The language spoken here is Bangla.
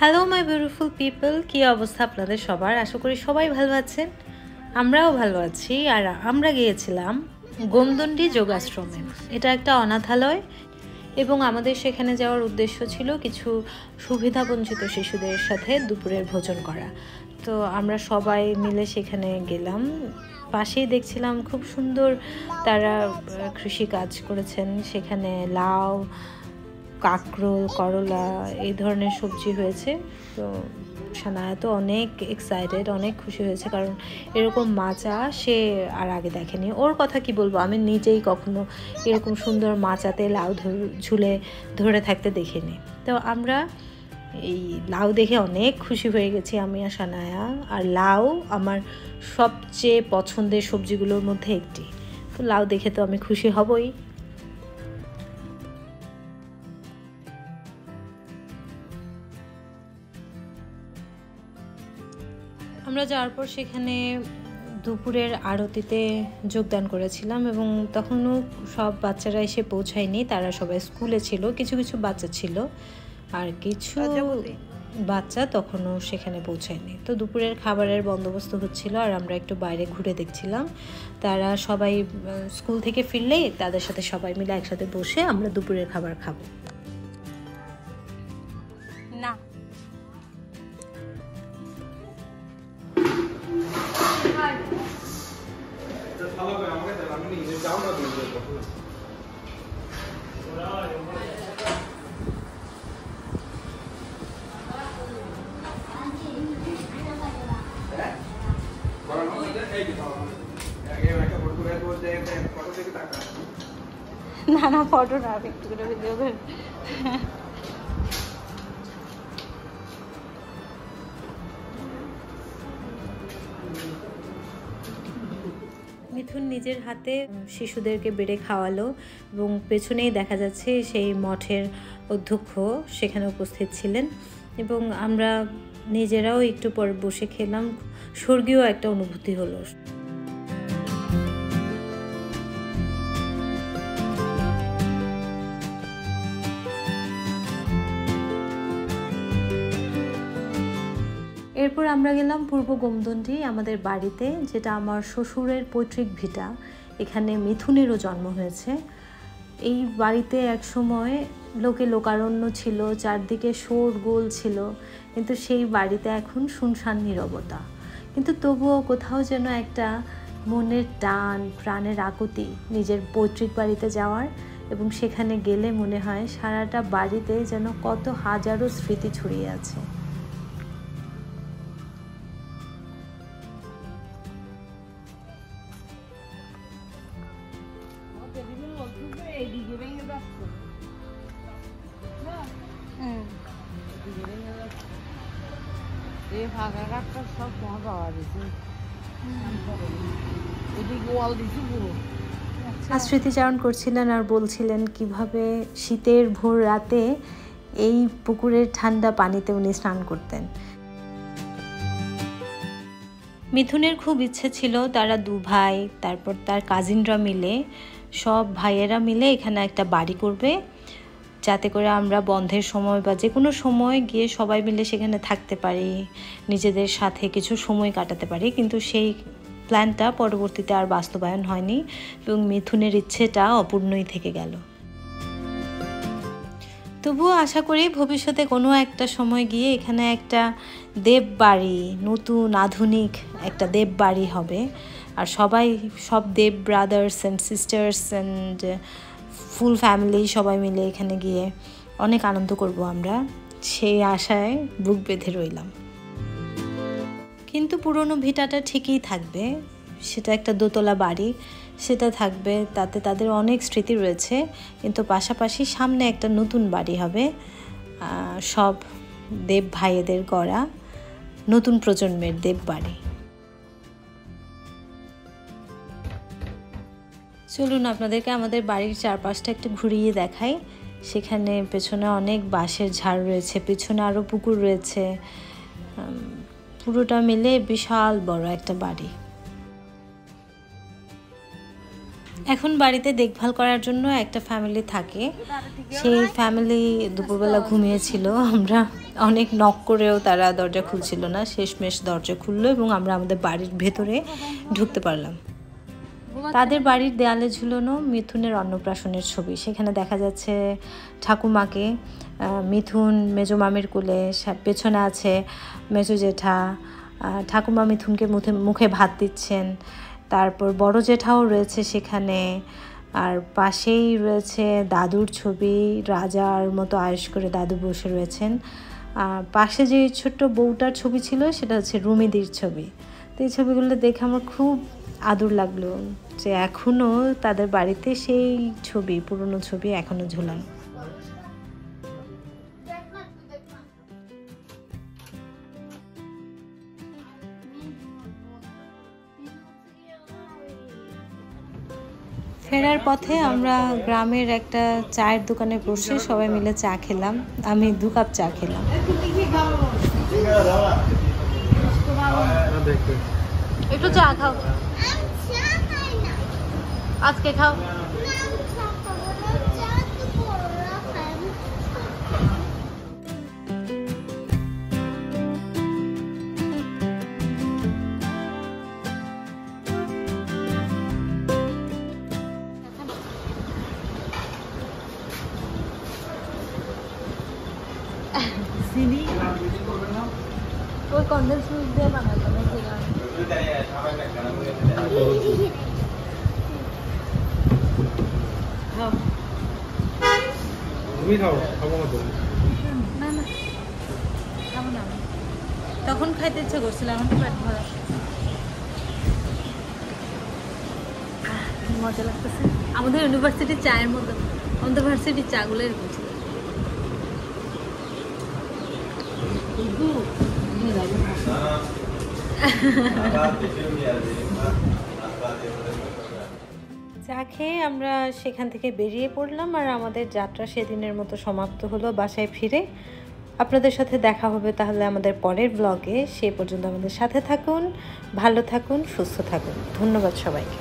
হ্যালো মাই বিউটিফুল পিপল, কী অবস্থা আপনাদের সবার? আশা করি সবাই ভালো আছেন, আমরাও ভালো আছি। আর আমরা গিয়েছিলাম গোমদণ্ডী যোগাশ্রমে। এটা একটা অনাথালয় এবং আমাদের সেখানে যাওয়ার উদ্দেশ্য ছিল কিছু সুবিধাবঞ্চিত শিশুদের সাথে দুপুরের ভোজন করা। তো আমরা সবাই মিলে সেখানে গেলাম। পাশেই দেখছিলাম খুব সুন্দর তারা কৃষি কাজ করেছেন। সেখানে লাউ, কাঁকরোল, করলা এই ধরনের সবজি হয়েছে। তো সানায়া তো অনেক এক্সাইটেড, অনেক খুশি হয়েছে, কারণ এরকম মাচা সে আর আগে দেখেনি। ওর কথা কি বলবো, আমি নিজেই কখনো এরকম সুন্দর মাচাতে লাউ ঝুলে ধরে থাকতে দেখিনি। তো আমরা এই লাউ দেখে অনেক খুশি হয়ে গেছি আমি আর সানায়া। আর লাউ আমার সবচেয়ে পছন্দের সবজিগুলোর মধ্যে একটি। তো লাউ দেখে তো আমি খুশি হবই। আমরা যাওয়ার পর সেখানে দুপুরের আরতিতে যোগদান করেছিলাম এবং তখনও সব বাচ্চারা এসে পৌঁছায়নি, তারা সবাই স্কুলে ছিল। কিছু কিছু বাচ্চা ছিল আর কিছু বাচ্চা তখনও সেখানে পৌঁছায়নি। তো দুপুরের খাবারের বন্দোবস্ত হচ্ছিল আর আমরা একটু বাইরে ঘুরে দেখছিলাম। তারা সবাই স্কুল থেকে ফিরলেই তাদের সাথে সবাই মিলে একসাথে বসে আমরা দুপুরের খাবার খাবো। না না ফটো না, একটু করে ভিডিও করে। মিথুন নিজের হাতে শিশুদেরকে বেড়ে খাওয়ালো এবং পেছনেই দেখা যাচ্ছে সেই মঠের অধ্যক্ষ সেখানে উপস্থিত ছিলেন এবং আমরা নিজেরাও একটু পর বসে খেলাম। স্বর্গীয় একটা অনুভূতি হলো। এরপর আমরা গেলাম পূর্ব গোমদণ্ডী আমাদের বাড়িতে, যেটা আমার শ্বশুরের পৈতৃক ভিটা। এখানে মিথুনেরও জন্ম হয়েছে। এই বাড়িতে একসময় লোকারণ্য ছিল, চারদিকে শোরগোল ছিল, কিন্তু সেই বাড়িতে এখন শুনশান নীরবতা। কিন্তু তবুও কোথাও যেন একটা মনের টান, প্রাণের আকুতি নিজের পৈতৃক বাড়িতে যাওয়ার, এবং সেখানে গেলে মনে হয় সারাটা বাড়িতে যেন কত হাজারো স্মৃতি ছড়িয়ে আছে। স্মৃতিচারণ করছিলেন আর বলছিলেন কিভাবে শীতের ভোর রাতে এই পুকুরের ঠান্ডা পানিতে উনি স্নান করতেন। মিথুনের খুব ইচ্ছে ছিল তারা দু ভাই, তারপর তার কাজিনরা মিলে, সব ভাইয়েরা মিলে এখানে একটা বাড়ি করবে, যাতে করে আমরা বন্ধের সময় বা যে কোনো সময় গিয়ে সবাই মিলে সেখানে থাকতে পারি, নিজেদের সাথে কিছু সময় কাটাতে পারি। কিন্তু সেই প্ল্যানটা পরবর্তীতে আর বাস্তবায়ন হয়নি এবং মিথুনের ইচ্ছেটা অপূর্ণই থেকে গেল। তবুও আশা করি ভবিষ্যতে কোনো একটা সময় গিয়ে এখানে একটা দেববাড়ি, নতুন আধুনিক একটা দেববাড়ি হবে আর সব Deb brothers and sisters and full family সবাই মিলে এখানে গিয়ে অনেক আনন্দ করব আমরা, সেই আশায় বুক বেঁধে রইলাম। কিন্তু পুরনো ভিটাটা ঠিকই থাকবে, সেটা একটা দোতলা বাড়ি, সেটা থাকবে, তাতে তাদের অনেক স্মৃতি রয়েছে। কিন্তু পাশাপাশি সামনে একটা নতুন বাড়ি হবে, সব দেব ভাইয়েদের গড়া নতুন প্রজন্মের দেব বাড়ি। চলুন আপনাদেরকে আমাদের বাড়ির চারপাশটা একটু ঘুরিয়ে দেখাই। সেখানে পেছনে অনেক বাঁশের ঝাড় রয়েছে, পেছনে আরও পুকুর রয়েছে, পুরোটা মিলে বিশাল বড় একটা বাড়ি। এখন বাড়িতে দেখভাল করার জন্য একটা ফ্যামিলি থাকে, সেই ফ্যামিলি দুপুরবেলা ঘুমিয়েছিল। আমরা অনেক নক করেও তারা দরজা খুলছিল না, শেষমেশ দরজা খুললো এবং আমরা আমাদের বাড়ির ভেতরে ঢুকতে পারলাম। তাদের বাড়ির দেয়ালে ঝুলানো মিথুনের অন্নপ্রাশনের ছবি, সেখানে দেখা যাচ্ছে ঠাকুমাকে, মিথুন মেজো মামির কোলে, পেছনে আছে মেজো জেঠা, ঠাকুমা মিথুনকে মুখে ভাত দিচ্ছেন, তারপর বড় জেঠাও রয়েছে সেখানে, আর পাশেই রয়েছে দাদুর ছবি, রাজার মতো আয়েশ করে দাদু বসে রয়েছেন। আর পাশে যে ছোট্ট বউটার ছবি ছিল সেটা হচ্ছে রুমিদির ছবি। তো এই ছবিগুলো দেখে আমার খুব আদর লাগলো যে এখনও তাদের বাড়িতে সেই ছবি, পুরনো ছবি এখনও ঝুলানো। ফেরার পথে আমরা গ্রামের একটা চায়ের দোকানে বসে সবাই মিলে চা খেলাম। আমি 2 কাপ চা খেলাম। একটু চা খাও, আজকে খাও। চিনি ওই কনডেন্স মিল্ক দিয়ে বানাতাম। তখন খাইতে ইচ্ছা করছিল, এখন পেট ভরা। মজা লাগতেছে। আমাদের ইউনিভার্সিটির চায়ের মতো, আমাদের ভার্সিটির চাগুলো এরকম ছিল। চা খেয়ে আমরা সেখান থেকে বেরিয়ে পড়লাম আর আমাদের যাত্রা সেদিনের মতো সমাপ্ত হলো বাসায় ফিরে। আপনাদের সাথে দেখা হবে তাহলে আমাদের পরের ব্লগে। সে পর্যন্ত আমাদের সাথে থাকুন, ভালো থাকুন, সুস্থ থাকুন। ধন্যবাদ সবাইকে।